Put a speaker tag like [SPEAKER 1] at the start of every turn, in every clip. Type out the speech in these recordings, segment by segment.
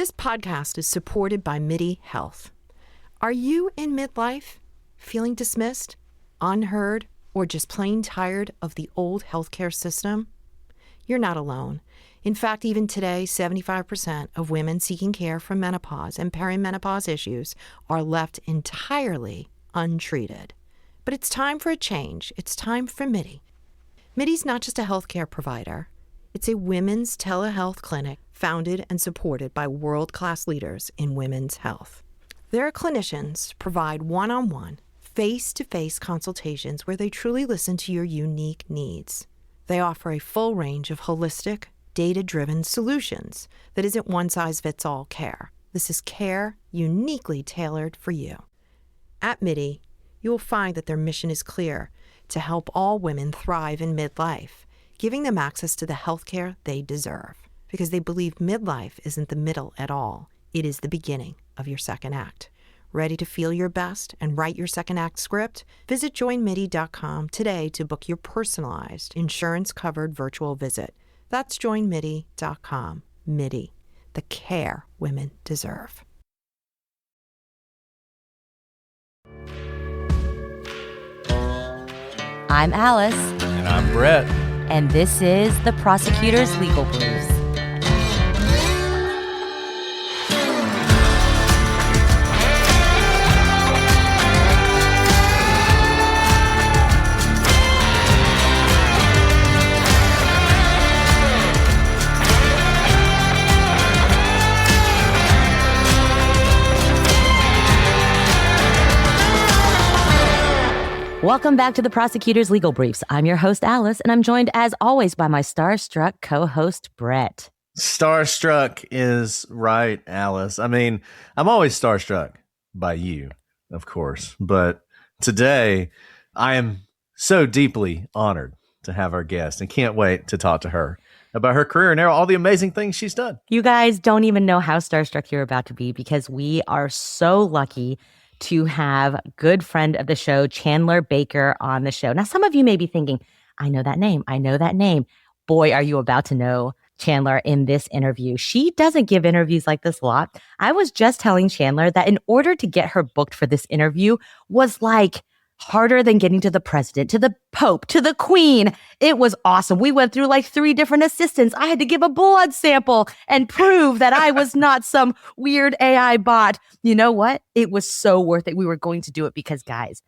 [SPEAKER 1] This podcast is supported by Midi Health. Are you in midlife, feeling dismissed, unheard, or just plain tired of the old healthcare system? You're not alone. In fact, even today, 75% of women seeking care for menopause and perimenopause issues are left entirely untreated. But it's time for a change. It's time for Midi. Midi's not just a healthcare provider. It's a women's telehealth clinic founded and supported by world-class leaders in women's health. Their clinicians provide one-on-one, face-to-face consultations where they truly listen to your unique needs. They offer a full range of holistic, data-driven solutions that isn't one-size-fits-all care. This is care uniquely tailored for you. At Midi, you will find that their mission is clear: to help all women thrive in midlife, giving them access to the healthcare they deserve. Because they believe midlife isn't the middle at all. It is the beginning of your second act. Ready to feel your best and write your second act script? Visit joinmidi.com today to book your personalized, insurance-covered virtual visit. That's joinmidi.com. Midi, the care women deserve.
[SPEAKER 2] I'm Alice.
[SPEAKER 3] And I'm Brett.
[SPEAKER 2] And this is The Prosecutor's Legal Briefs. Welcome back to The Prosecutor's Legal Briefs. I'm your host, Alice, and I'm joined, as always, by my starstruck co-host, Brett.
[SPEAKER 3] Starstruck is right, Alice. I mean, I'm always starstruck by you, of course. But today, I am so deeply honored to have our guest and can't wait to talk to her about her career and all the amazing things she's done.
[SPEAKER 2] You guys don't even know how starstruck you're about to be because we are so lucky to have a good friend of the show, Chandler Baker, on the show. Now, some of you may be thinking, I know that name. I know that name. Boy, are you about to know Chandler in this interview. She doesn't give interviews like this a lot. I was just telling Chandler that in order to get her booked for this interview was like harder than getting to the president, to the Pope, to the Queen. It was awesome. We went through like 3 different assistants. I had to give a blood sample and prove that I was not some weird AI bot. You know what? It was so worth it. We were going to do it because, guys,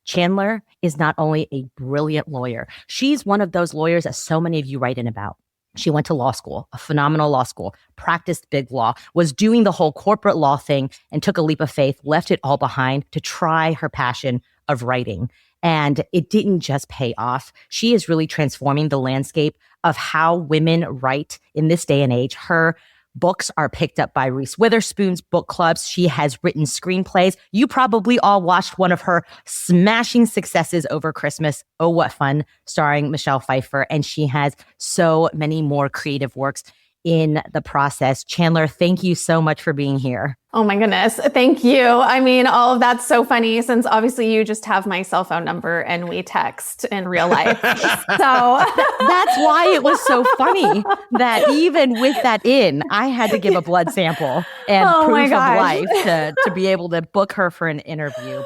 [SPEAKER 2] Chandler is not only a brilliant lawyer. She's one of those lawyers that so many of you write in about. She went to law school, a phenomenal law school, practiced big law, was doing the whole corporate law thing and took a leap of faith, left it all behind to try her passion of writing. And it didn't just pay off. She is really transforming the landscape of how women write in this day and age. Her books are picked up by Reese Witherspoon's book clubs. She has written screenplays. You probably all watched one of her smashing successes over Christmas, Oh What Fun, starring Michelle Pfeiffer. And she has so many more creative works in the process. Chandler, thank you so much for being here.
[SPEAKER 4] Oh my goodness. Thank you. I mean, all of that's so funny since obviously you just have my cell phone number and we text in real life. So
[SPEAKER 2] that's why it was so funny that even with that I had to give a blood sample and proof of life to be able to book her for an interview.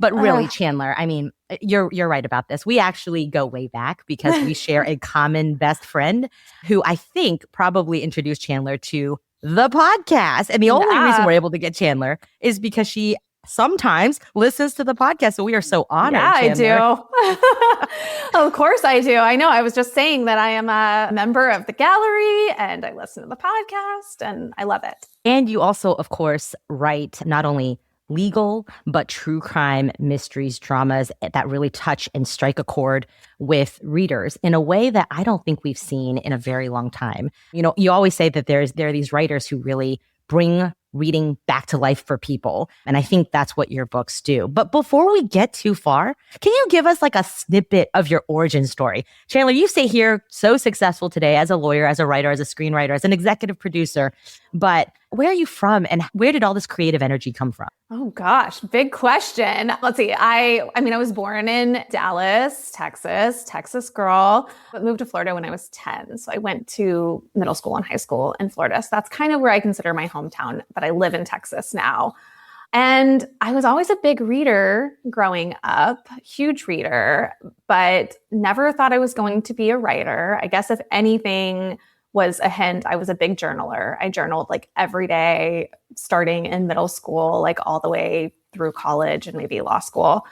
[SPEAKER 2] But really, Chandler, I mean, you're right about this. We actually go way back because we share a common best friend who I think probably introduced Chandler to the podcast. And the only reason we're able to get Chandler is because she sometimes listens to the podcast. So we are so honored.
[SPEAKER 4] Yeah,
[SPEAKER 2] Chandler.
[SPEAKER 4] I do. Of course I do. I know. I was just saying that I am a member of the gallery and I listen to the podcast and I love it.
[SPEAKER 2] And you also, of course, write not only legal, but true crime, mysteries, dramas that really touch and strike a chord with readers in a way that I don't think we've seen in a very long time. You know, you always say that there are these writers who really bring reading back to life for people. And I think that's what your books do. But before we get too far, can you give us like a snippet of your origin story? Chandler, you stay here so successful today as a lawyer, as a writer, as a screenwriter, as an executive producer. But Where are you from and where did all this creative energy come from?
[SPEAKER 4] Oh gosh, big question. Let's see. I was born in Dallas, Texas girl, but moved to Florida when I was 10. So I went to middle school and high school in Florida. So that's kind of where I consider my hometown, but I live in Texas now. And I was always a big reader growing up, huge reader, but never thought I was going to be a writer. I guess if anything was a hint, I was a big journaler. I journaled like every day, starting in middle school, like all the way through college and maybe law school.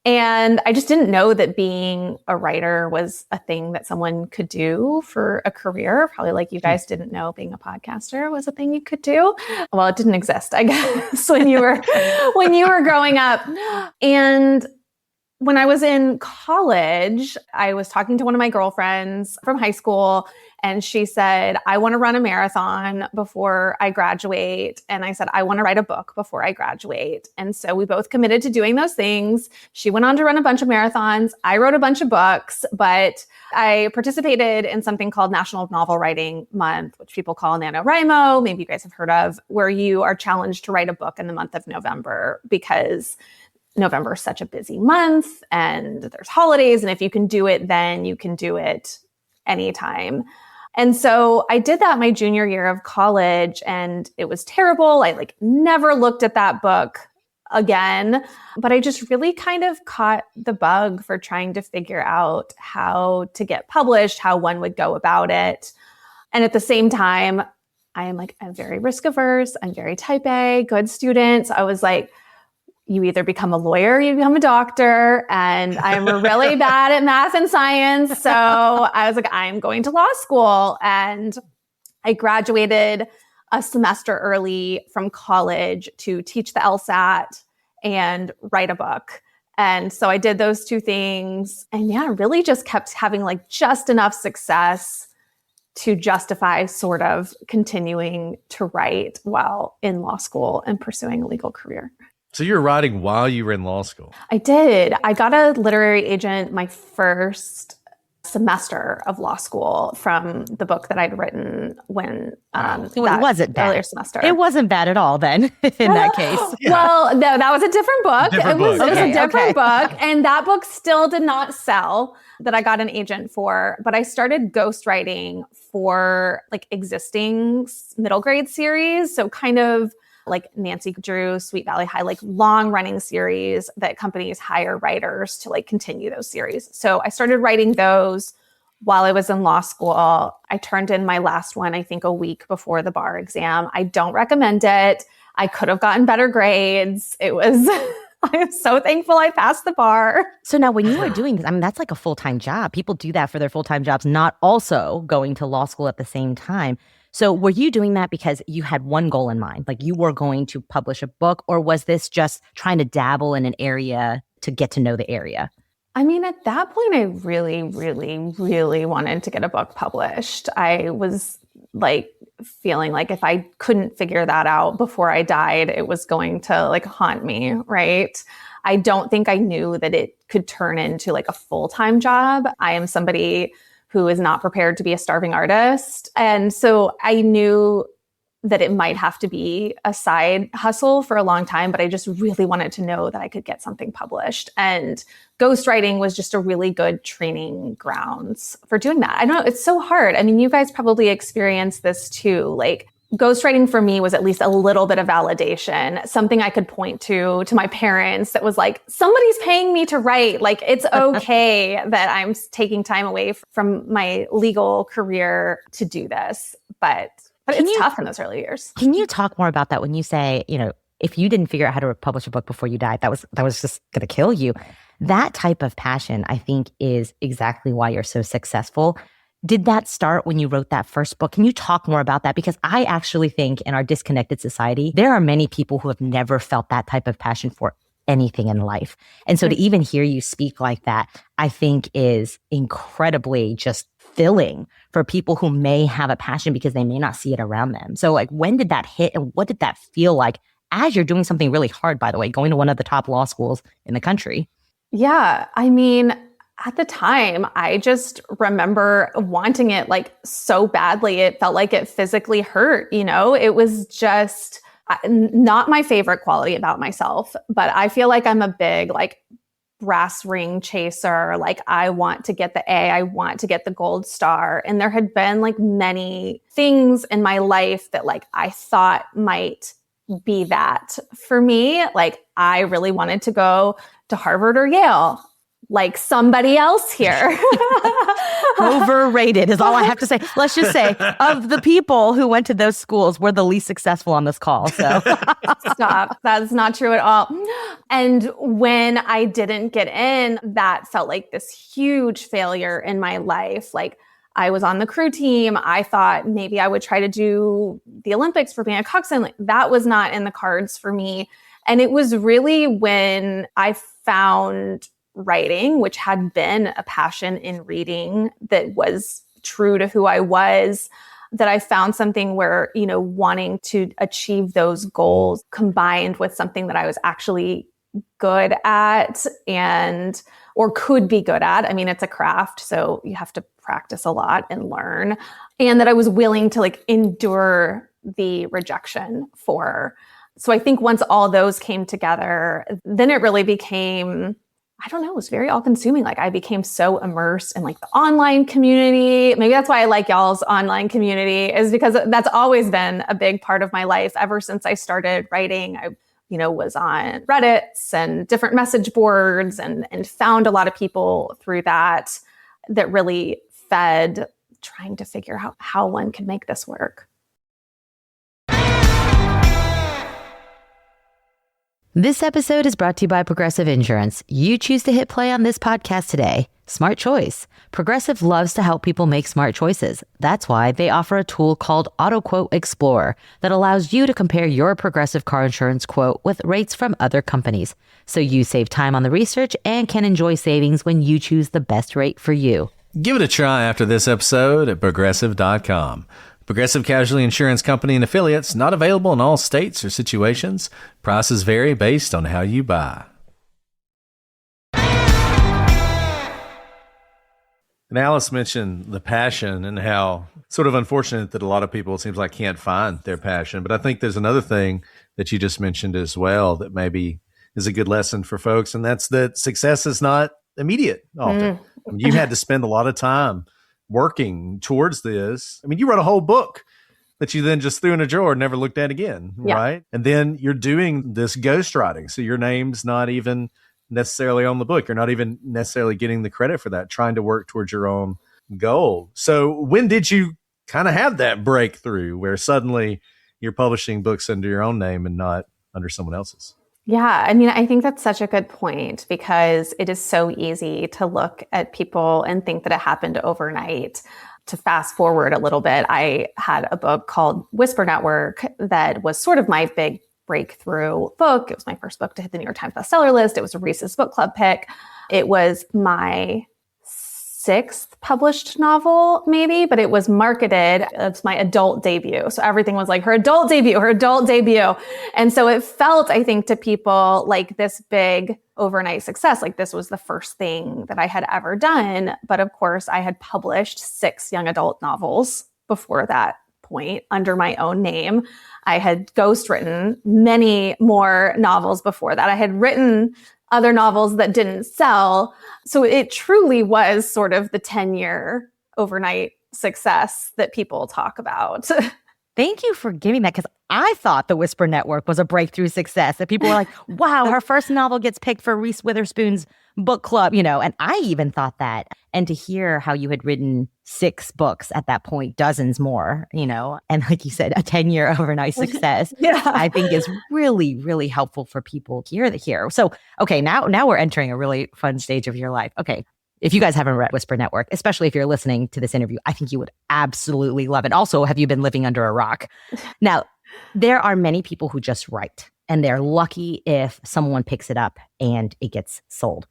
[SPEAKER 4] And I just didn't know that being a writer was a thing that someone could do for a career. Probably like you guys didn't know being a podcaster was a thing you could do. Well, it didn't exist, I guess, when you were growing up. And when I was in college, I was talking to one of my girlfriends from high school, and she said, I want to run a marathon before I graduate. And I said, I want to write a book before I graduate. And so we both committed to doing those things. She went on to run a bunch of marathons. I wrote a bunch of books, but I participated in something called National Novel Writing Month, which people call NaNoWriMo. Maybe you guys have heard of, where you are challenged to write a book in the month of November because November is such a busy month and there's holidays. And if you can do it, then you can do it anytime. And so I did that my junior year of college and it was terrible. I never looked at that book again, but I just really kind of caught the bug for trying to figure out how to get published, how one would go about it. And at the same time, I'm very risk averse. I'm very type A, good student. So I was like, you either become a lawyer, or you become a doctor. And I'm really bad at math and science. So I was like, I'm going to law school. And I graduated a semester early from college to teach the LSAT and write a book. And so I did those two things. And yeah, really just kept having just enough success to justify sort of continuing to write while in law school and pursuing a legal career.
[SPEAKER 3] So you were writing while you were in law school?
[SPEAKER 4] I did. I got a literary agent my first semester of law school from the book that I'd written when
[SPEAKER 2] it wasn't bad.
[SPEAKER 4] Earlier semester.
[SPEAKER 2] It wasn't bad at all then in that case.
[SPEAKER 3] Yeah.
[SPEAKER 4] Well, no, that was a different book. It was a different book. And that book still did not sell that I got an agent for. But I started ghostwriting for existing middle grade series. So kind of like Nancy Drew, Sweet Valley High, long running series that companies hire writers to continue those series. So I started writing those while I was in law school. I turned in my last one, I think a week before the bar exam. I don't recommend it. I could have gotten better grades. It was, I am so thankful I passed the bar.
[SPEAKER 2] So now when you were doing this, that's like a full-time job. People do that for their full-time jobs, not also going to law school at the same time. So were you doing that because you had one goal in mind, you were going to publish a book, or was this just trying to dabble in an area to get to know the area?
[SPEAKER 4] At that point, I really, really, really wanted to get a book published. I was feeling if I couldn't figure that out before I died, it was going to haunt me, right? I don't think I knew that it could turn into a full-time job. I am somebody who is not prepared to be a starving artist. And so I knew that it might have to be a side hustle for a long time, but I just really wanted to know that I could get something published. And ghostwriting was just a really good training grounds for doing that. I don't know, it's so hard. You guys probably experienced this too. Ghostwriting for me was at least a little bit of validation, something I could point to my parents that was somebody's paying me to write. It's okay that I'm taking time away from my legal career to do this. But it's tough in those early years.
[SPEAKER 2] Can you talk more about that when you say, if you didn't figure out how to publish a book before you died, that was just going to kill you. That type of passion, I think, is exactly why you're so successful. Did that start when you wrote that first book? Can you talk more about that? Because I actually think in our disconnected society, there are many people who have never felt that type of passion for anything in life. And so to even hear you speak like that, I think is incredibly just filling for people who may have a passion because they may not see it around them. So when did that hit and what did that feel like as you're doing something really hard, by the way, going to one of the top law schools in the country?
[SPEAKER 4] Yeah. At the time, I just remember wanting it like so badly. It felt like it physically hurt, It was just not my favorite quality about myself, but I feel like I'm a big like brass ring chaser. Like I want to get the A, I want to get the gold star. And there had been like many things in my life that like I thought might be that for me. Like I really wanted to go to Harvard or Yale, like somebody else here.
[SPEAKER 2] Overrated is all I have to say. Let's just say of the people who went to those schools, we're the least successful on this call. So
[SPEAKER 4] Stop. That's not true at all. And when I didn't get in, that felt like this huge failure in my life. Like I was on the crew team. I thought maybe I would try to do the Olympics for being a coxswain. Like, that was not in the cards for me. And it was really when I found writing, which had been a passion in reading that was true to who I was, that I found something where, wanting to achieve those goals combined with something that I was actually good at or could be good at. I mean, it's a craft, so you have to practice a lot and learn. And that I was willing to like endure the rejection for. So I think once all those came together, then it really became, I don't know, it was very all-consuming. Like I became so immersed in like the online community. Maybe that's why I like y'all's online community, is because that's always been a big part of my life. Ever since I started writing, I was on Reddits and different message boards and found a lot of people through that really fed trying to figure out how one could make this work.
[SPEAKER 2] This episode is brought to you by Progressive Insurance. You choose to hit play on this podcast today. Smart choice. Progressive loves to help people make smart choices. That's why they offer a tool called AutoQuote Explorer that allows you to compare your Progressive car insurance quote with rates from other companies. So you save time on the research and can enjoy savings when you choose the best rate for you.
[SPEAKER 3] Give it a try after this episode at Progressive.com. Progressive Casualty Insurance Company and affiliates, not available in all states or situations. Prices vary based on how you buy. And Alice mentioned the passion and how sort of unfortunate that a lot of people, it seems like, can't find their passion. But I think there's another thing that you just mentioned as well that maybe is a good lesson for folks, and that's that success is not immediate often. I mean, you had to spend a lot of time working towards this. I mean, you wrote a whole book that you then just threw in a drawer and never looked at again, right? And then you're doing this ghostwriting. So your name's not even necessarily on the book. You're not even necessarily getting the credit for that, trying to work towards your own goal. So when did you kind of have that breakthrough where suddenly you're publishing books under your own name and not under someone else's?
[SPEAKER 4] Yeah, I mean, I think that's such a good point, because it is so easy to look at people and think that it happened overnight. To fast forward a little bit, I had a book called Whisper Network that was sort of my big breakthrough book. It was my first book to hit the New York Times bestseller list. It was a Reese's Book Club pick. It was my 6th published novel, maybe, but it was marketed as my adult debut. So everything was like her adult debut. And so it felt, I think, to people like this big overnight success. Like this was the first thing that I had ever done. But of course, I had published 6 young adult novels before that point under my own name. I had ghostwritten many more novels before that. I had written other novels that didn't sell. So it truly was sort of the 10-year overnight success that people talk about.
[SPEAKER 2] Thank you for giving that, because I thought the Whisper Network was a breakthrough success. That people were like, wow, her first novel gets picked for Reese Witherspoon's book club, and I even thought that. And to hear how you had written 6 books at that point, dozens more, and like you said, a 10-year overnight success, I think is really, really helpful for people to hear. So, okay, now we're entering a really fun stage of your life. Okay. If you guys haven't read Whisper Network, especially if you're listening to this interview, I think you would absolutely love it. Also, have you been living under a rock? Now, there are many people who just write, and they're lucky if someone picks it up and it gets sold.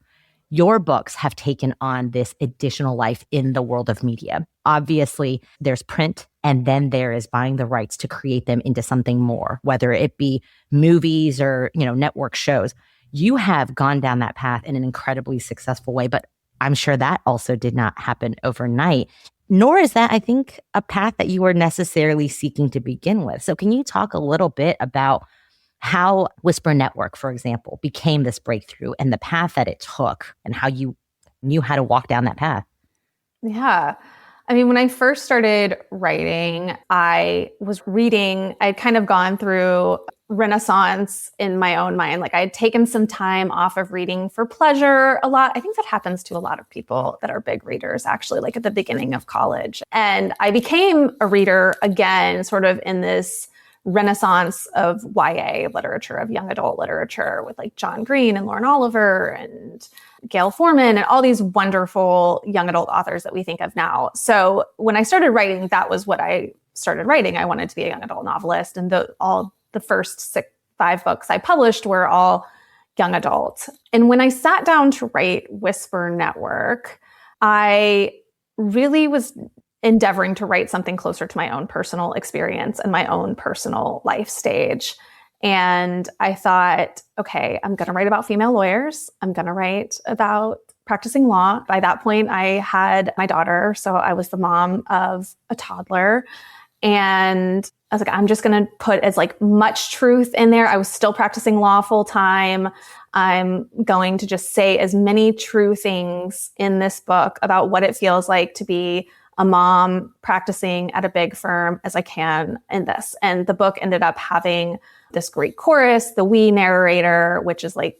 [SPEAKER 2] Your books have taken on this additional life in the world of media. Obviously, there's print, and then there is buying the rights to create them into something more, whether it be movies or, network shows. You have gone down that path in an incredibly successful way, but I'm sure that also did not happen overnight, nor is that, I think, a path that you were necessarily seeking to begin with. So can you talk a little bit about how Whisper Network, for example, became this breakthrough and the path that it took and how you knew how to walk down that path?
[SPEAKER 4] Yeah. I mean, when I first started writing, I was reading, I'd kind of gone through renaissance in my own mind. Like, I had taken some time off of reading for pleasure a lot. I think that happens to a lot of people that are big readers, actually, like at the beginning of college. And I became a reader again, sort of in this renaissance of YA literature, of young adult literature, with like John Green and Lauren Oliver and Gail Forman and all these wonderful young adult authors that we think of now. So when I started writing, that was what I started writing. I wanted to be a young adult novelist, and all the first 5 books I published were all young adult. And when I sat down to write Whisper Network, I really was endeavoring to write something closer to my own personal experience and my own personal life stage. And I thought, okay, I'm going to write about female lawyers. I'm going to write about practicing law. By that point, I had my daughter, so I was the mom of a toddler. And I was like, I'm just going to put as like much truth in there. I was still practicing law full time. I'm going to just say as many true things in this book about what it feels like to be a mom practicing at a big firm as I can in this. And the book ended up having this great chorus, the we narrator, which is like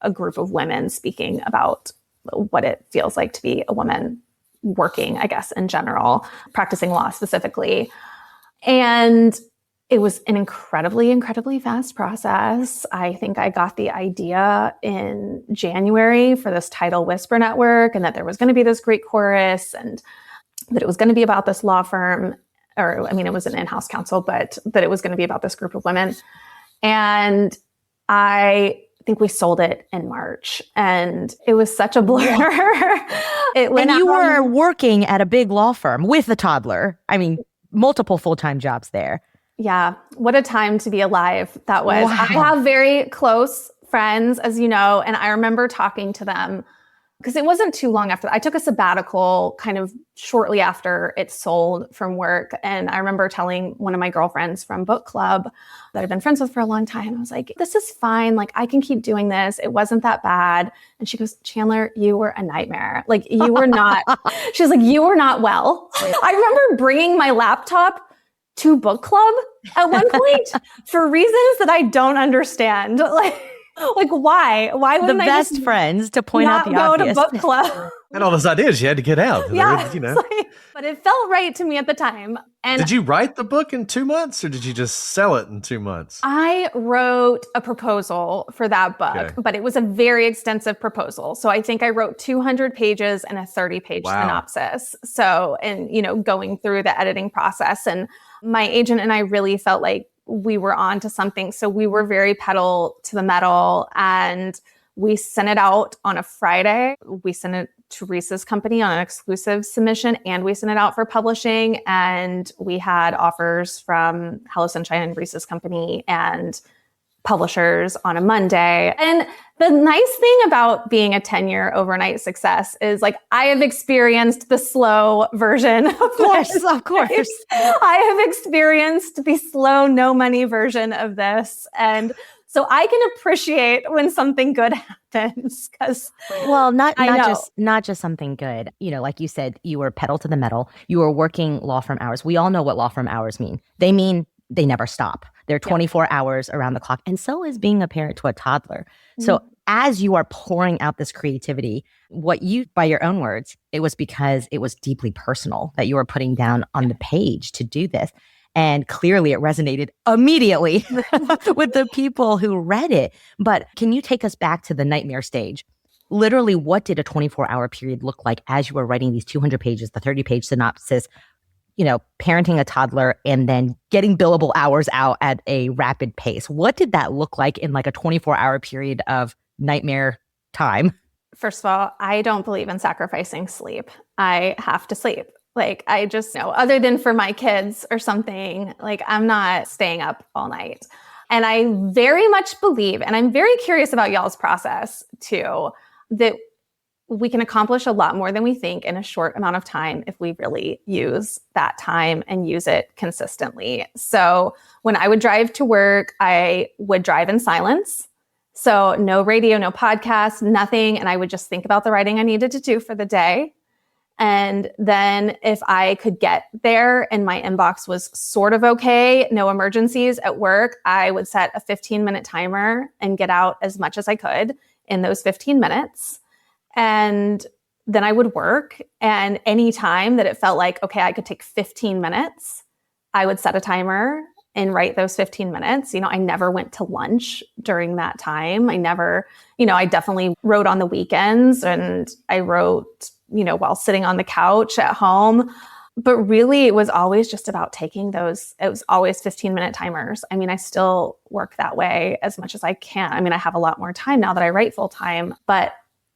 [SPEAKER 4] a group of women speaking about what it feels like to be a woman working, I guess, in general, practicing law specifically. And it was an incredibly, incredibly fast process. I think I got the idea in January for this title, Whisper Network, and that there was going to be this great chorus and that it was going to be about this law firm, or I mean, it was an in-house counsel, but that it was going to be about this group of women. And I think we sold it in March, and it was such a blur.
[SPEAKER 2] And you were working at a big law firm with a toddler. I mean, multiple full-time jobs there.
[SPEAKER 4] Yeah. What a time to be alive that was.
[SPEAKER 2] Wow.
[SPEAKER 4] I have very close friends, as you know, and I remember talking to them because it wasn't too long after. I took a sabbatical kind of shortly after it sold from work. And I remember telling one of my girlfriends from book club that I've been friends with for a long time, I was like, this is fine. Like, I can keep doing this. It wasn't that bad. And she goes, Chandler, you were a nightmare. Like, you were not, she was like, you were not well. I remember bringing my laptop to book club at one point for reasons that I don't understand. Like why? Why wouldn't
[SPEAKER 2] the
[SPEAKER 4] I
[SPEAKER 2] best
[SPEAKER 4] just
[SPEAKER 2] friends to point out the
[SPEAKER 4] go
[SPEAKER 2] obvious?
[SPEAKER 4] To book club?
[SPEAKER 3] And all those ideas you had to get out.
[SPEAKER 4] Yeah,
[SPEAKER 3] you know.
[SPEAKER 4] But it felt right to me at the time. And
[SPEAKER 3] did you write the book in 2 months, or did you just sell it in 2 months?
[SPEAKER 4] I wrote a proposal for that book, but it was a very extensive proposal. So I think I wrote 200 pages and a 30-page synopsis. So, and going through the editing process, and my agent and I really felt like we were on to something. So we were very pedal to the metal, and we sent it out on a Friday. We sent it to Reese's company on an exclusive submission, and we sent it out for publishing. And we had offers from Hello Sunshine and Reese's company and publishers on a Monday. And the nice thing about being a 10-year overnight success is, like, I have experienced the slow version. Of course. I have experienced the slow, no money version of this. And so I can appreciate when something good happens, because
[SPEAKER 2] not just something good. Like you said, you were pedal to the metal. You were working law firm hours. We all know what law firm hours mean. They mean they never stop. They're 24 hours around the clock. And so is being a parent to a toddler. Mm-hmm. So as you are pouring out this creativity, by your own words, it was because it was deeply personal that you were putting down on the page to do this. And clearly it resonated immediately with the people who read it. But can you take us back to the nightmare stage? Literally, what did a 24-hour period look like as you were writing these 200 pages, the 30-page synopsis, parenting a toddler and then getting billable hours out at a rapid pace? What did that look like in like a 24-hour period of nightmare time?
[SPEAKER 4] First of all, I don't believe in sacrificing sleep. I have to sleep. Like, I just know, other than for my kids or something, like, I'm not staying up all night. And I very much believe, and I'm very curious about y'all's process too, that we can accomplish a lot more than we think in a short amount of time if we really use that time and use it consistently. So when I would drive to work, I would drive in silence. So no radio, no podcast, nothing. And I would just think about the writing I needed to do for the day. And then if I could get there and my inbox was sort of okay, no emergencies at work, I would set a 15-minute timer and get out as much as I could in those 15 minutes. And then I would work. And any time that it felt like, okay, I could take 15 minutes, I would set a timer and write those 15 minutes. I never went to lunch during that time. I definitely wrote on the weekends, and I wrote while sitting on the couch at home. But really, it was always just about taking those, it was always 15-minute timers. I still work that way as much as I can. I have a lot more time now that I write full time, but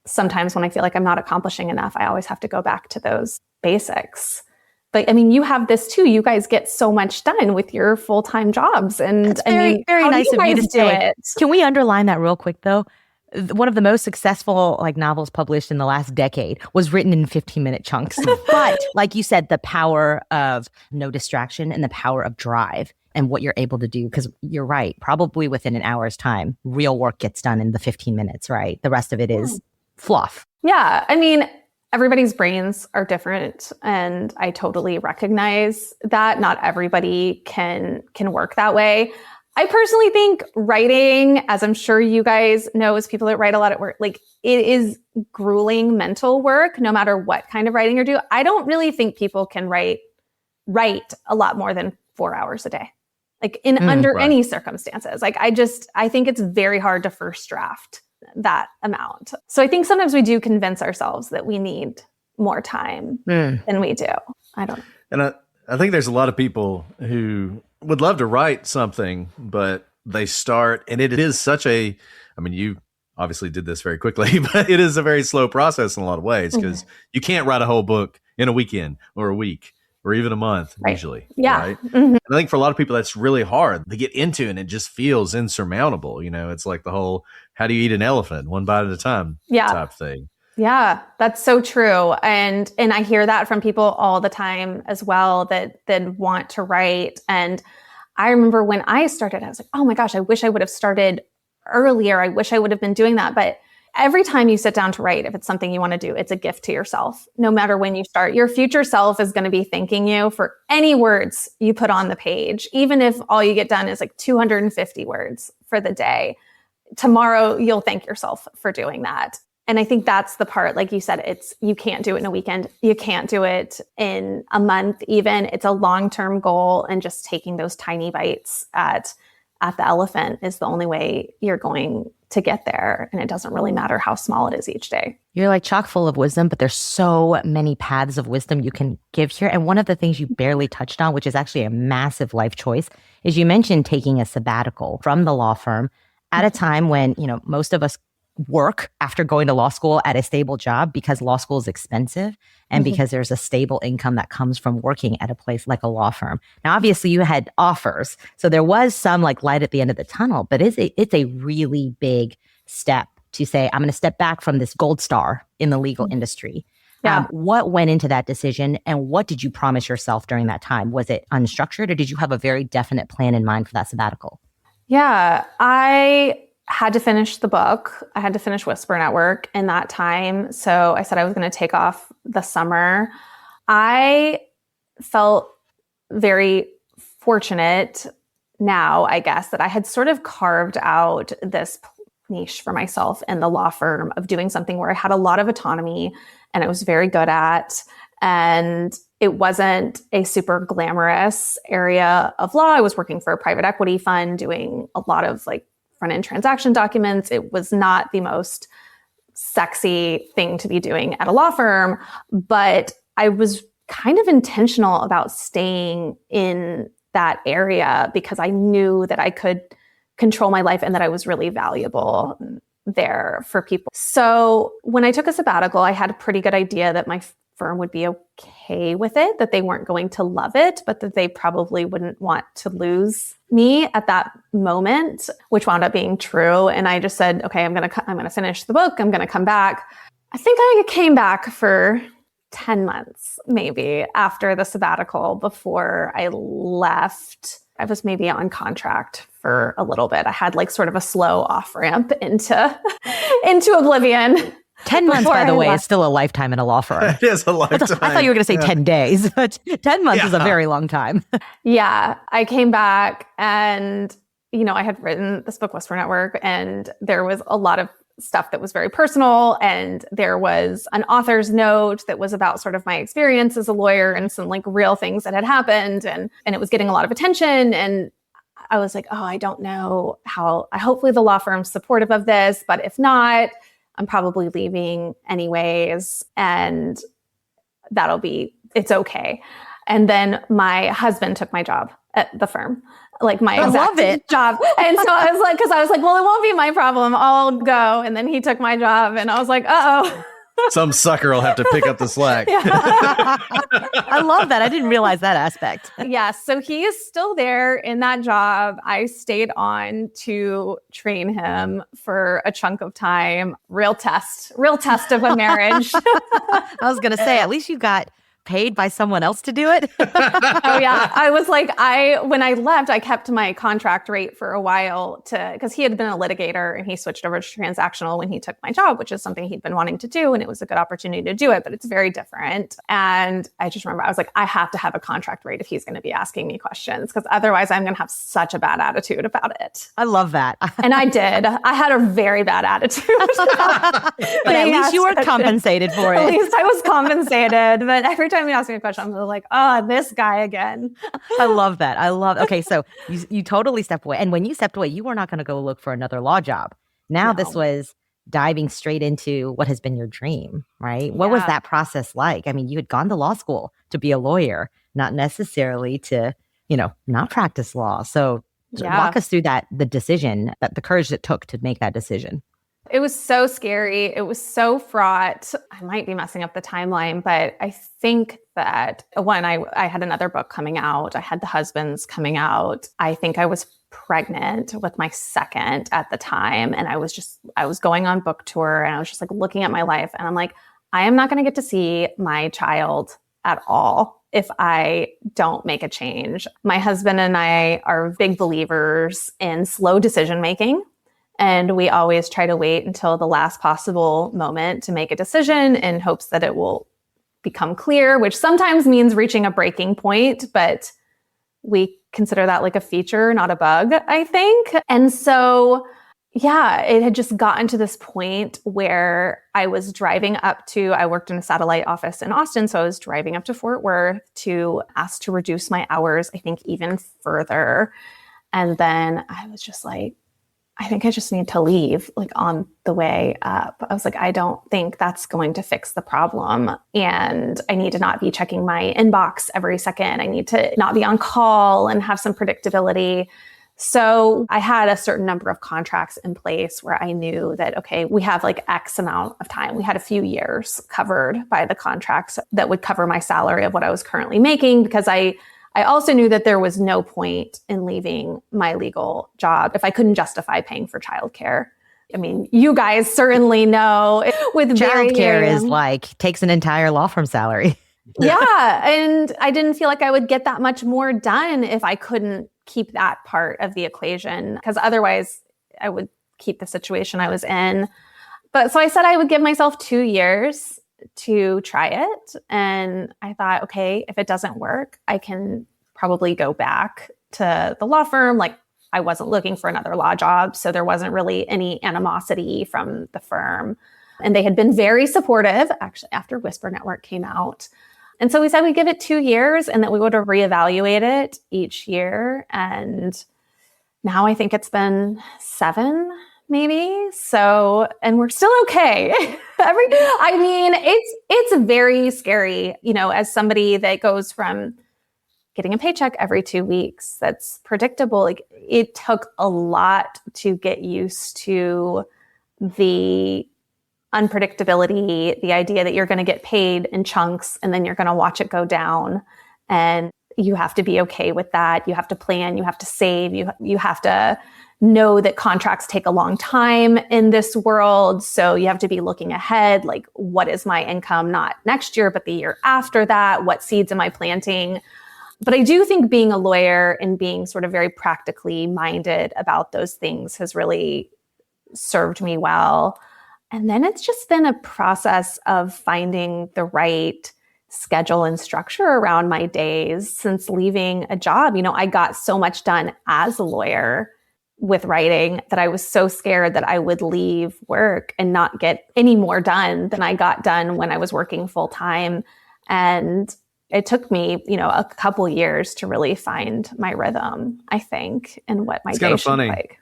[SPEAKER 4] sometimes when I feel like I'm not accomplishing enough, I always have to go back to those basics. But you have this too. You guys get so much done with your full-time jobs. And
[SPEAKER 2] That's very nice of you to say. Can we underline that real quick though? One of the most successful novels published in the last decade was written in 15-minute chunks. But like you said, the power of no distraction and the power of drive and what you're able to do, because you're right, probably within an hour's time, real work gets done in the 15 minutes, right? The rest of it is fluff.
[SPEAKER 4] Yeah. Everybody's brains are different, and I totally recognize that not everybody can work that way. I personally think writing, as I'm sure you guys know, as people that write a lot at work, it is grueling mental work, no matter what kind of writing you're doing. I don't really think people can write a lot more than 4 hours a day, under any circumstances. I think it's very hard to first draft that amount. So I think sometimes we do convince ourselves that we need more time than we do. I don't know.
[SPEAKER 3] And I think there's a lot of people who would love to write something, but they start, and it is such a, you obviously did this very quickly, but it is a very slow process in a lot of ways, because you can't write a whole book in a weekend or a week or even a month, usually.
[SPEAKER 4] Yeah.
[SPEAKER 3] Right? Mm-hmm. I think for a lot of people, that's really hard. They get into it and it just feels insurmountable. It's like the whole, how do you eat an elephant one bite at a time type thing.
[SPEAKER 4] Yeah, that's so true. And I hear that from people all the time as well that want to write. And I remember when I started, I was like, oh my gosh, I wish I would have started earlier. I wish I would have been doing that. But every time you sit down to write, if it's something you want to do, it's a gift to yourself. No matter when you start, your future self is going to be thanking you for any words you put on the page. Even if all you get done is 250 words for the day, tomorrow you'll thank yourself for doing that. And I think that's the part, like you said, you can't do it in a weekend. You can't do it in a month even. It's a long-term goal, and just taking those tiny bites at the elephant is the only way you're going to get there. And it doesn't really matter how small it is each day.
[SPEAKER 2] You're chock full of wisdom, but there's so many paths of wisdom you can give here. And one of the things you barely touched on, which is actually a massive life choice, is you mentioned taking a sabbatical from the law firm at a time when, most of us work after going to law school at a stable job, because law school is expensive and because there's a stable income that comes from working at a place like a law firm. Now, obviously you had offers, so there was some light at the end of the tunnel, but it's a really big step to say, I'm going to step back from this gold star in the legal industry.
[SPEAKER 4] Yeah.
[SPEAKER 2] What went into that decision, and what did you promise yourself during that time? Was it unstructured, or did you have a very definite plan in mind for that sabbatical?
[SPEAKER 4] Yeah, I had to finish the book. I had to finish Whisper Network in that time. So I said I was going to take off the summer. I felt very fortunate now, I guess, that I had sort of carved out this niche for myself in the law firm of doing something where I had a lot of autonomy and I was very good at. And it wasn't a super glamorous area of law. I was working for a private equity fund doing a lot of front-end transaction documents. It was not the most sexy thing to be doing at a law firm, but I was kind of intentional about staying in that area because I knew that I could control my life and that I was really valuable there for people. So when I took a sabbatical, I had a pretty good idea that my firm would be okay with it, that they weren't going to love it, but that they probably wouldn't want to lose me at that moment, which wound up being true. And I just said, okay, I'm going to finish the book. I'm going to come back. I think I came back for 10 months, maybe, after the sabbatical before I left. I was maybe on contract for a little bit. I had like sort of a slow off ramp into oblivion.
[SPEAKER 2] 10 months, by the way, is still a lifetime in a law firm.
[SPEAKER 3] It is a lifetime.
[SPEAKER 2] I thought you were going to say 10 days, but 10 months is a very long time.
[SPEAKER 4] Yeah, I came back and, I had written this book, Whisper Network, and there was a lot of stuff that was very personal. And there was an author's note that was about sort of my experience as a lawyer and some like real things that had happened. And it was getting a lot of attention. And I was like, oh, I don't know hopefully the law firm's supportive of this, but if not, I'm probably leaving anyways. And it's okay. And then my husband took my job at the firm, like my exact job. And so I was like, well, it won't be my problem. I'll go. And then he took my job and I was like, uh-oh.
[SPEAKER 3] Some sucker will have to pick up the slack.
[SPEAKER 2] I love that. I didn't realize that aspect.
[SPEAKER 4] Yeah. So he is still there in that job. I stayed on to train him for a chunk of time. Real test of a marriage.
[SPEAKER 2] I was going to say, at least you got paid by someone else to do it.
[SPEAKER 4] Oh yeah. I was like, when I left, I kept my contract rate for a while because he had been a litigator and he switched over to transactional when he took my job, which is something he'd been wanting to do. And it was a good opportunity to do it, but it's very different. And I just remember I was like, I have to have a contract rate if he's going to be asking me questions, because otherwise I'm going to have such a bad attitude about it.
[SPEAKER 2] I love that.
[SPEAKER 4] And I did. I had a very bad attitude.
[SPEAKER 2] But at least you were compensated for it.
[SPEAKER 4] At least I was compensated. But every time he asked me a question, I'm like, oh, this guy again.
[SPEAKER 2] I love that. Okay, so you totally stepped away. And when you stepped away, you were not going to go look for another law job. Now this was diving straight into what has been your dream, right? What was that process like? I mean, you had gone to law school to be a lawyer, not necessarily to, not practice law. So walk us through the decision, the courage it took to make that decision.
[SPEAKER 4] It was so scary. It was so fraught. I might be messing up the timeline, but I think that I had another book coming out. I had The Husbands coming out. I think I was pregnant with my second at the time. And I was going on book tour and I was just like looking at my life and I'm like, I am not going to get to see my child at all if I don't make a change. My husband and I are big believers in slow decision making. And we always try to wait until the last possible moment to make a decision in hopes that it will become clear, which sometimes means reaching a breaking point, but we consider that like a feature, not a bug, I think. And so, it had just gotten to this point where I was I worked in a satellite office in Austin. So I was driving up to Fort Worth to ask to reduce my hours, I think even further. And then I was just like, I think I just need to leave, like on the way up. I was like, I don't think that's going to fix the problem. And I need to not be checking my inbox every second. I need to not be on call and have some predictability. So I had a certain number of contracts in place where I knew that, okay, we have like X amount of time. We had a few years covered by the contracts that would cover my salary of what I was currently making, because I also knew that there was no point in leaving my legal job if I couldn't justify paying for childcare. I mean, you guys certainly know with
[SPEAKER 2] childcare is takes an entire law firm salary.
[SPEAKER 4] Yeah. And I didn't feel like I would get that much more done if I couldn't keep that part of the equation, because otherwise I would keep the situation I was in. But so I said I would give myself 2 years to try it. And I thought, okay, if it doesn't work, I can probably go back to the law firm. Like, I wasn't looking for another law job, so there wasn't really any animosity from the firm. And they had been very supportive, actually, after Whisper Network came out. And so we said we'd give it 2 years and that we would reevaluate it each year. And now I think it's been 7, maybe. So, and we're still okay. It's very scary, as somebody that goes from getting a paycheck every 2 weeks, that's predictable. Like, it took a lot to get used to the unpredictability, the idea that you're going to get paid in chunks and then you're going to watch it go down. And you have to be okay with that. You have to plan, you have to save, you have to know that contracts take a long time in this world. So you have to be looking ahead, like, what is my income, not next year, but the year after that? What seeds am I planting? But I do think being a lawyer and being sort of very practically minded about those things has really served me well. And then it's just been a process of finding the right schedule and structure around my days since leaving a job. I got so much done as a lawyer with writing that I was so scared that I would leave work and not get any more done than I got done when I was working full time. And it took me, a couple years to really find my rhythm, I think, and what my day should look like.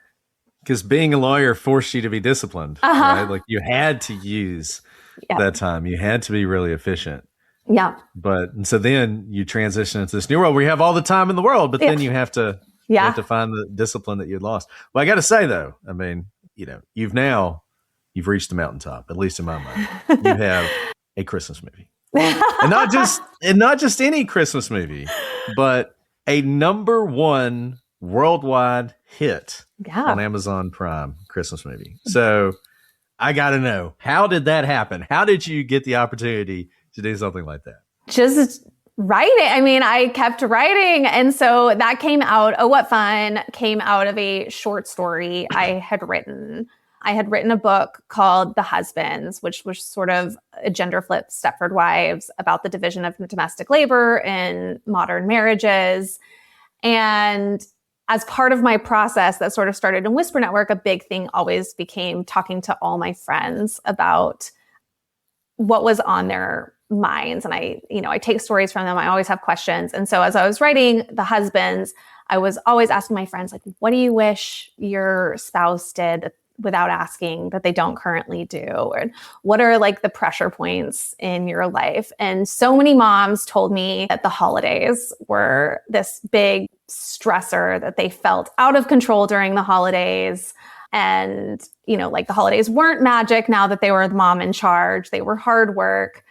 [SPEAKER 3] Because being a lawyer forced you to be disciplined, right? Like you had to use that time. You had to be really efficient.
[SPEAKER 4] Yeah.
[SPEAKER 3] And so then you transition into this new world where you have all the time in the world, but then you have to find the discipline that you'd lost. Well, I got to say though, I mean, you've reached the mountaintop, at least in my mind. You have a Christmas movie. and not just any Christmas movie, but a #1 worldwide hit on Amazon Prime Christmas movie. So I got to know, how did that happen? How did you get the opportunity to do something like that?
[SPEAKER 4] Just writing. I mean, I kept writing. And so that came out, oh, what fun, came out of a short story I had written. I had written a book called The Husbands, which was sort of a gender flip Stepford Wives about the division of domestic labor in modern marriages. And as part of my process that sort of started in Whisper Network, a big thing always became talking to all my friends about what was on their minds. And I take stories from them. I always have questions. And so as I was writing The Husbands, I was always asking my friends, like, what do you wish your spouse did without asking that they don't currently do? Or what are like the pressure points in your life? And so many moms told me that the holidays were this big stressor, that they felt out of control during the holidays. And, like the holidays weren't magic now that they were the mom in charge. They were hard work.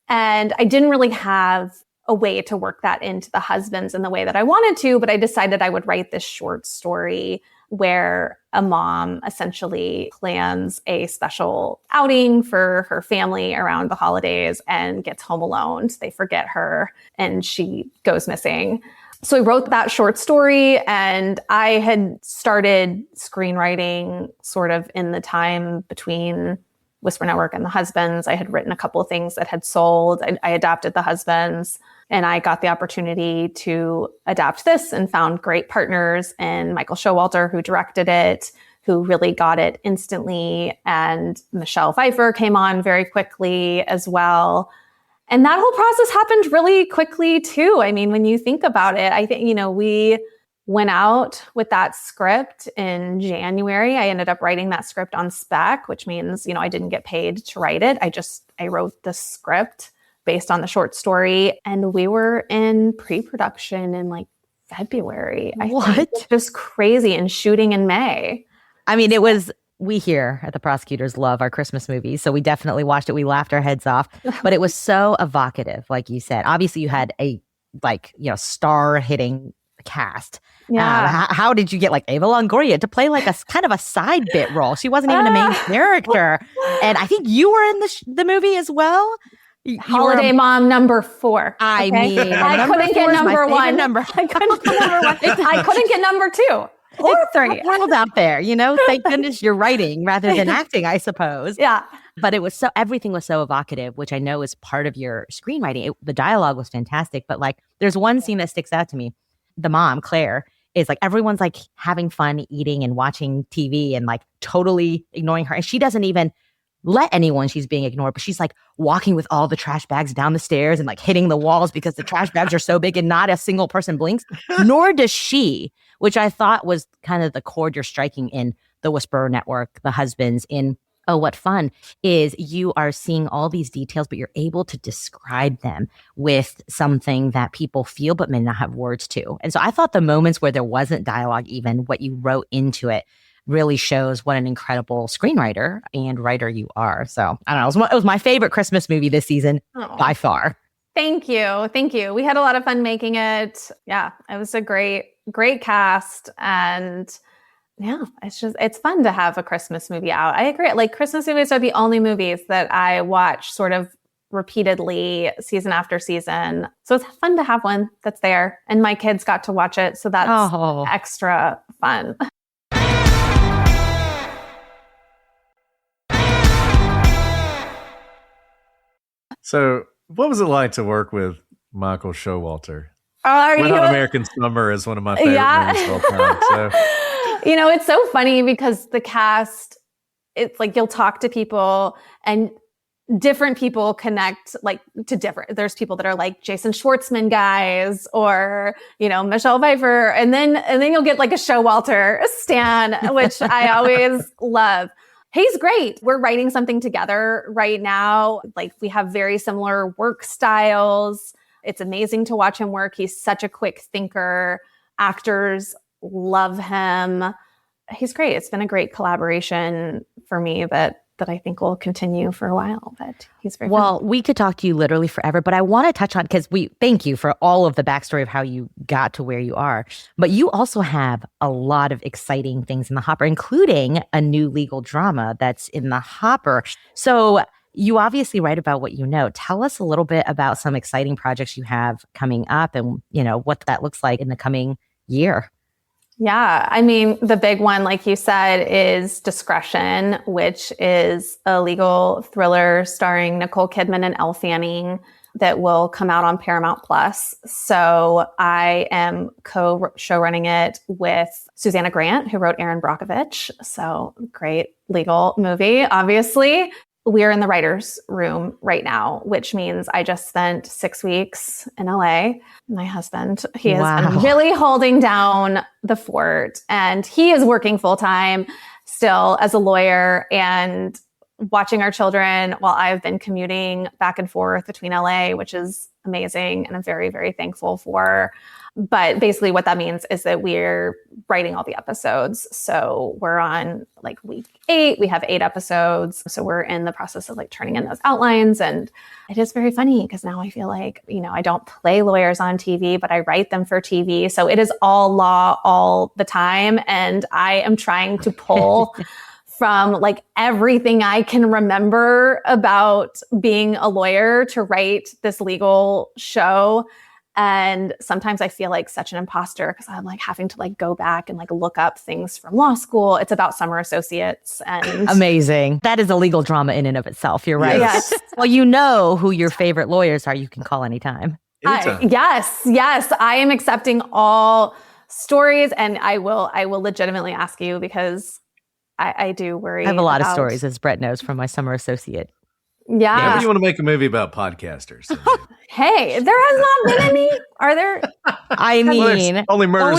[SPEAKER 4] And I didn't really have a way to work that into The Husbands in the way that I wanted to, but I decided I would write this short story where a mom essentially plans a special outing for her family around the holidays and gets home alone. So they forget her and she goes missing. So I wrote that short story, and I had started screenwriting sort of in the time between Whisper Network and The Husbands. I had written a couple of things that had sold. I adapted The Husbands, and I got the opportunity to adapt this and found great partners in Michael Showalter, who directed it, who really got it instantly. And Michelle Pfeiffer came on very quickly as well. And that whole process happened really quickly too. I mean, when you think about it, I think, we went out with that script in January. I ended up writing that script on spec, which means, I didn't get paid to write it. I wrote the script based on the short story, and we were in pre-production in like February.
[SPEAKER 2] What?
[SPEAKER 4] Just crazy, and shooting in May.
[SPEAKER 2] I mean, we here at the Prosecutors love our Christmas movies, so we definitely watched it. We laughed our heads off, but it was so evocative, like you said. Obviously, you had a star-hitting cast.
[SPEAKER 4] Yeah.
[SPEAKER 2] How did you get like Ava Longoria to play like a kind of a side bit role? She wasn't even a main character, and I think you were in the movie as well.
[SPEAKER 4] Holiday mom number 4.
[SPEAKER 2] I mean,
[SPEAKER 4] I couldn't get number 1. I couldn't get number 1. I couldn't get number 2. Or 3.
[SPEAKER 2] World out there, thank goodness you're writing rather than acting, I suppose.
[SPEAKER 4] Yeah.
[SPEAKER 2] But everything was so evocative, which I know is part of your screenwriting. The dialogue was fantastic, but like there's one scene that sticks out to me. The mom, Claire, is like, everyone's like having fun eating and watching TV and like totally ignoring her. And she doesn't even let anyone she's being ignored, but she's like walking with all the trash bags down the stairs and like hitting the walls because the trash bags are so big and not a single person blinks, nor does she, which I thought was kind of the chord you're striking in the Whisperer Network, The Husbands, in Oh, What Fun, is you are seeing all these details, but you're able to describe them with something that people feel but may not have words to. And so I thought the moments where there wasn't dialogue, even what you wrote into it, really shows what an incredible screenwriter and writer you are. So I don't know. It was my favorite Christmas movie this season by far.
[SPEAKER 4] Thank you. Thank you. We had a lot of fun making it. Yeah, it was a great cast. And Yeah, it's fun to have a Christmas movie out. I agree. Like Christmas movies are the only movies that I watch sort of repeatedly season after season. So it's fun to have one that's there. And my kids got to watch it. So that's extra fun.
[SPEAKER 3] So what was it like to work with Michael Showalter?
[SPEAKER 4] Went
[SPEAKER 3] on American Summer is one of my favorite movies of all time. So.
[SPEAKER 4] It's so funny because the cast, it's like you'll talk to people and different people connect to different. There's people that are like Jason Schwartzman guys or, Michelle Pfeiffer. And then you'll get like a Showalter stan, which I always love. He's great. We're writing something together right now. Like we have very similar work styles. It's amazing to watch him work. He's such a quick thinker. Actors love him. He's great. It's been a great collaboration for me that I think will continue for a while, but he's very fun.
[SPEAKER 2] We could talk to you literally forever, but I want to touch on, because we thank you for all of the backstory of how you got to where you are, but you also have a lot of exciting things in the hopper, including a new legal drama that's in the hopper. So you obviously write about what you know. Tell us a little bit about some exciting projects you have coming up and, what that looks like in the coming year.
[SPEAKER 4] Yeah. I mean, the big one, like you said, is Discretion, which is a legal thriller starring Nicole Kidman and Elle Fanning that will come out on Paramount Plus. So I am co-show running it with Susanna Grant, who wrote Erin Brockovich. So great legal movie, obviously. We're in the writer's room right now, which means I just spent 6 weeks in LA. My husband, he has been really holding down the fort, and he is working full time still as a lawyer and watching our children while I've been commuting back and forth between LA, which is amazing. And I'm very, very thankful for. But basically what that means is that we're writing all the episodes. So we're on week 8, we have 8 episodes. So we're in the process of turning in those outlines. And it is very funny because now I feel like, I don't play lawyers on TV, but I write them for TV. So it is all law all the time. And I am trying to pull from everything I can remember about being a lawyer to write this legal show. And sometimes I feel like such an imposter because I'm having to go back and look up things from law school. It's about summer associates and
[SPEAKER 2] amazing. That is a legal drama in and of itself. You're right.
[SPEAKER 4] Yes.
[SPEAKER 2] Well, who your favorite lawyers are. You can call anytime.
[SPEAKER 4] Yes. I am accepting all stories, and I will legitimately ask you because I do worry.
[SPEAKER 2] I have a lot of stories, as Brett knows, from my summer associate.
[SPEAKER 4] Yeah.
[SPEAKER 3] Maybe you want to make a movie about podcasters.
[SPEAKER 4] Hey, there has not been any. Are there?
[SPEAKER 2] I mean,
[SPEAKER 3] only murders.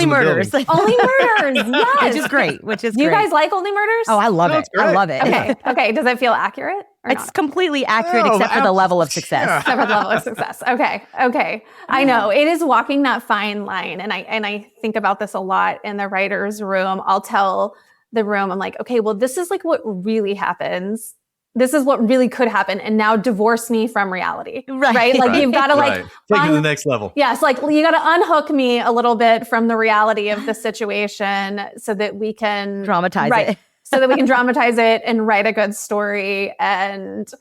[SPEAKER 4] Only murders. Yes.
[SPEAKER 2] Which is great.
[SPEAKER 4] Do you guys like Only Murders?
[SPEAKER 2] Oh, I love it. I love it.
[SPEAKER 4] Okay. Does it feel accurate?
[SPEAKER 2] It's completely accurate except for the level of success.
[SPEAKER 4] Yeah. Except for the level of success. Okay. I know it is walking that fine line, and I think about this a lot in the writer's room. I'll tell the room, I'm like, okay, well, this is what really happens. This is what really could happen. And now divorce me from reality. Right? You've got to
[SPEAKER 3] take it to the next level.
[SPEAKER 4] Yes. You got to unhook me a little bit from the reality of the situation so that we can
[SPEAKER 2] dramatize it.
[SPEAKER 4] So that we can dramatize it and write a good story and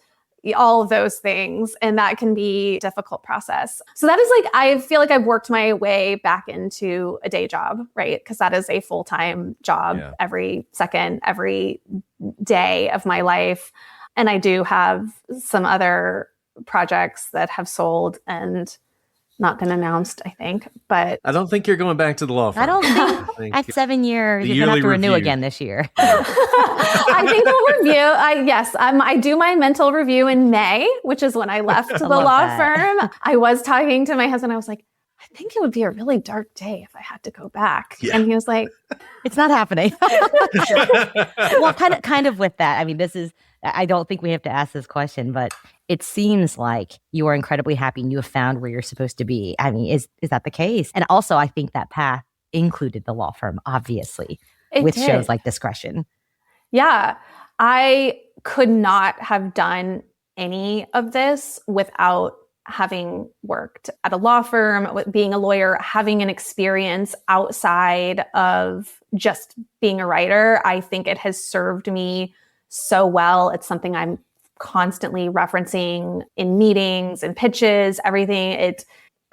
[SPEAKER 4] all of those things. And that can be a difficult process. So that is I feel like I've worked my way back into a day job, right? Because that is a full-time job every second, every day of my life. And I do have some other projects that have sold and not been announced, I think. But
[SPEAKER 3] I don't think you're going back to the law firm.
[SPEAKER 2] I don't think at 7 years you're going to have to renew again this year.
[SPEAKER 4] I think we'll review. I do my mental review in May, which is when I left the law firm. I was talking to my husband. I was like, I think it would be a really dark day if I had to go back. Yeah. And he was like,
[SPEAKER 2] it's not happening. Well, kind of with that. I mean, I don't think we have to ask this question, but it seems like you are incredibly happy and you have found where you're supposed to be. I mean, is that the case? And also, I think that path included the law firm, obviously, with shows like Discretion.
[SPEAKER 4] Yeah. I could not have done any of this without having worked at a law firm, being a lawyer, having an experience outside of just being a writer, I think it has served me so well. It's something I'm constantly referencing in meetings and pitches, everything.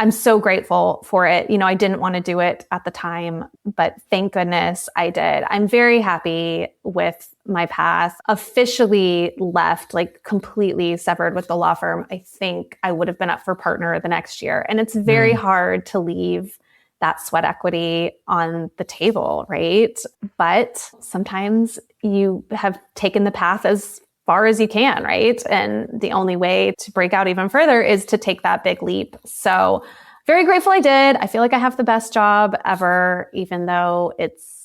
[SPEAKER 4] I'm so grateful for it. I didn't want to do it at the time, but thank goodness I did. I'm very happy with my path. Officially left, like completely severed with the law firm. I think I would have been up for partner the next year. And it's very hard to leave that sweat equity on the table, right? But sometimes you have taken the path as far as you can, right? And the only way to break out even further is to take that big leap. So very grateful I did. I feel like I have the best job ever, even though it's,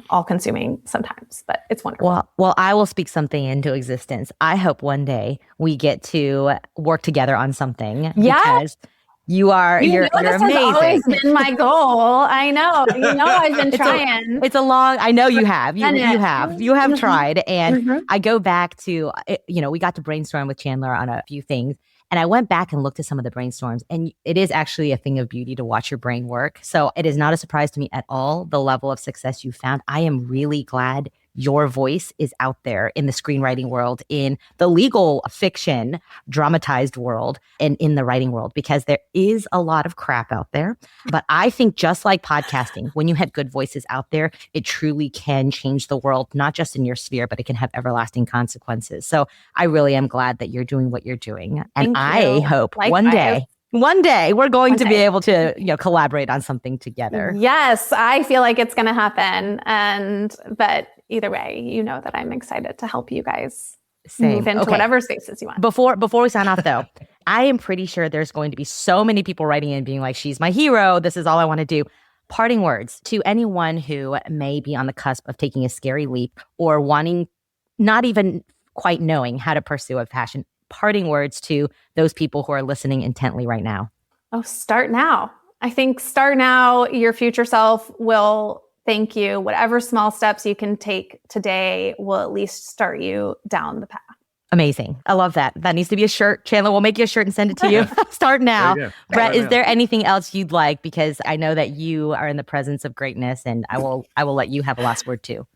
[SPEAKER 4] all consuming sometimes, but it's wonderful.
[SPEAKER 2] Well, I will speak something into existence. I hope one day we get to work together on something.
[SPEAKER 4] Yeah.
[SPEAKER 2] Because you're
[SPEAKER 4] this
[SPEAKER 2] amazing.
[SPEAKER 4] Has always been my goal. I know. I've been trying.
[SPEAKER 2] I know you have. You have tried. And I go back to, we got to brainstorm with Chandler on a few things. And I went back and looked at some of the brainstorms, and it is actually a thing of beauty to watch your brain work. So it is not a surprise to me at all, the level of success you found. I am really glad your voice is out there in the screenwriting world, in the legal fiction, dramatized world, and in the writing world, because there is a lot of crap out there. But I think just like podcasting, when you have good voices out there, it truly can change the world, not just in your sphere, but it can have everlasting consequences. So I really am glad that you're doing what you're doing. And I hope one day we're going to be able to, collaborate on something together.
[SPEAKER 4] Yes, I feel like it's going to happen. But either way, that I'm excited to help you guys move into whatever spaces you want.
[SPEAKER 2] Before we sign off, though, I am pretty sure there's going to be so many people writing in being like, she's my hero. This is all I want to do. Parting words to anyone who may be on the cusp of taking a scary leap or wanting, not even quite knowing how to pursue a passion. Parting words to those people who are listening intently right now.
[SPEAKER 4] Oh, start now. I think start now. Your future self will thank you. Whatever small steps you can take today will at least start you down the path.
[SPEAKER 2] Amazing. I love that. That needs to be a shirt. Chandler, we'll make you a shirt and send it to you. Start now. Brett, is there anything else you'd like? Because I know that you are in the presence of greatness, and I will let you have a last word too.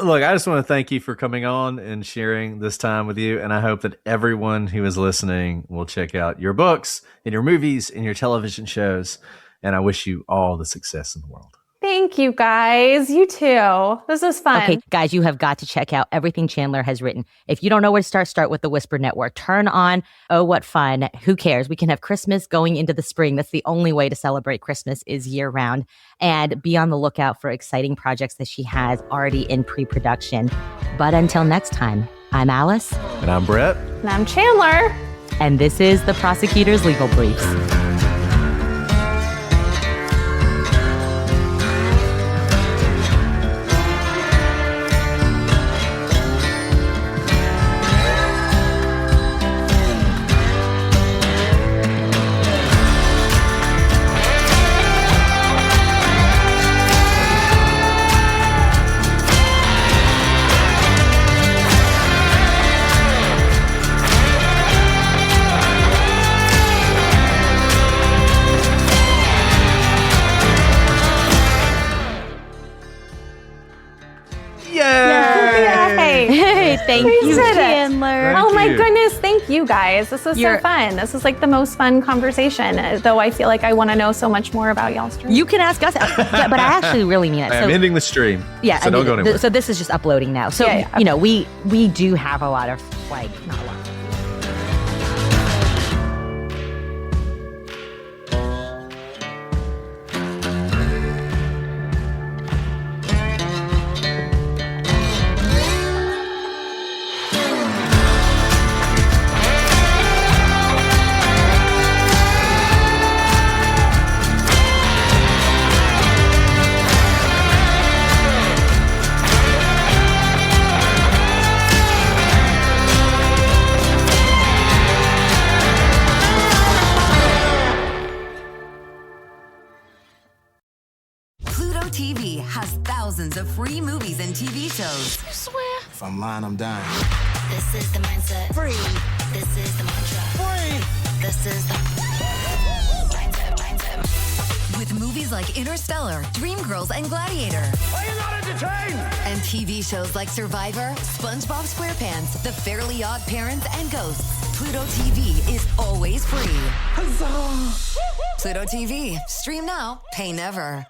[SPEAKER 3] Look, I just want to thank you for coming on and sharing this time with you. And I hope that everyone who is listening will check out your books and your movies and your television shows. And I wish you all the success in the world.
[SPEAKER 4] Thank you, guys. You too. This was fun.
[SPEAKER 2] Okay, guys, you have got to check out everything Chandler has written. If you don't know where to start with the Whisper Network. Turn on Oh, What Fun. Who cares? We can have Christmas going into the spring. That's the only way to celebrate Christmas is year round. And be on the lookout for exciting projects that she has already in pre-production. But until next time, I'm Alice.
[SPEAKER 3] And I'm Brett.
[SPEAKER 4] And I'm Chandler.
[SPEAKER 2] And this is The Prosecutor's Legal Briefs. Thank you, Chandler.
[SPEAKER 4] Oh my goodness. Thank you guys. This was so fun. This was like the most fun conversation, though I feel like I want to know so much more about y'all's story.
[SPEAKER 2] You can ask us, but I actually really mean it.
[SPEAKER 3] I'm ending the stream.
[SPEAKER 2] Yeah.
[SPEAKER 3] So don't go anywhere.
[SPEAKER 2] So this is just uploading now. So, we do have a lot of, not a lot.
[SPEAKER 5] Pluto TV has thousands of free movies and TV shows.
[SPEAKER 6] I swear.
[SPEAKER 7] If I'm lying, I'm dying.
[SPEAKER 6] This is the mindset.
[SPEAKER 5] Free.
[SPEAKER 6] This is the mantra.
[SPEAKER 7] Free.
[SPEAKER 5] This is with movies like Interstellar, Dreamgirls, and Gladiator.
[SPEAKER 6] Are you not entertained?
[SPEAKER 5] And TV shows like Survivor, SpongeBob SquarePants, The Fairly Odd Parents, and Ghosts. Pluto TV is always free. Huzzah! Pluto TV. Stream now, pay never.